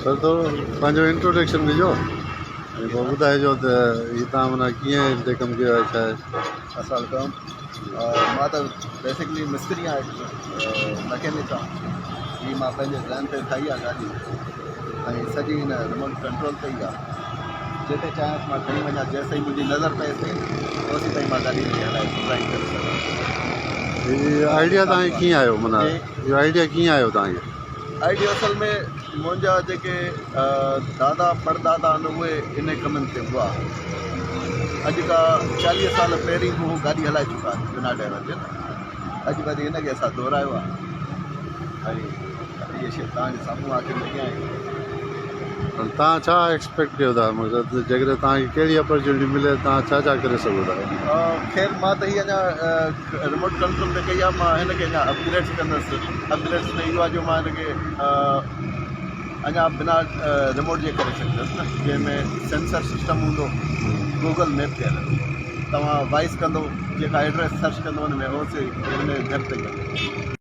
Sir थोरो पंहिंजो introduction ॾिजो ऐं पोइ ॿुधाइजो त हीअ तव्हां माना कीअं हिते कमु कयो आहे छा आहे। अस्सलाम मां त बेसिकली मिस्त्री आहियां, मैकेनिक आहे। हीअ मां पंहिंजे ज़हन ते ठाही आहे गाॾी ऐं सॼी हिन रिमोट कंट्रोल ते ई आहे। जिते चाहियां मां खणी वञा, जेसिताईं मुंहिंजी नज़र पए थी ओसी ताईं मां गाॾी हलाए ड्राइव करे सघां। हीअ आइडिया तव्हांखे कीअं आयो, माना इहो आइडिया कीअं आयो तव्हांखे? आइडिया असल में मुंहिंजा जेके दादा परदादा आहिनि उहे इन कमनि ते हुआ। अॼु खां 40 साल पहिरीं हू गाॾी हलाए चुका आहिनि बिना ड्राइवर जे। अॼु वरी हिनखे असां दोहरायो आहे ऐं इहे शइ तव्हांजे साम्हूं आके लॻिया आहिनि। तव्हां छा एक्सपेक्ट कयो था, मतिलबु जेकॾहिं तव्हांखे कहिड़ी अपॉर्चुनिटी मिले तव्हां छा छा करे सघो था? ख़ैर मां त हीअ अञा रिमोट कंट्रोल ते कई आहे, मां हिनखे अञा अपग्रेड्स कंदुसि। अपग्रेड्स में इहो आहे जो मां हिनखे अञा बिना रिमोट जे करे सघंदुसि न, जंहिंमें सेंसर सिस्टम हूंदो, गूगल मैप थियल तव्हां वॉइस कंदो, जेका एड्रेस सर्च कंदो हुन में ओसे हुन घर ते कंदो।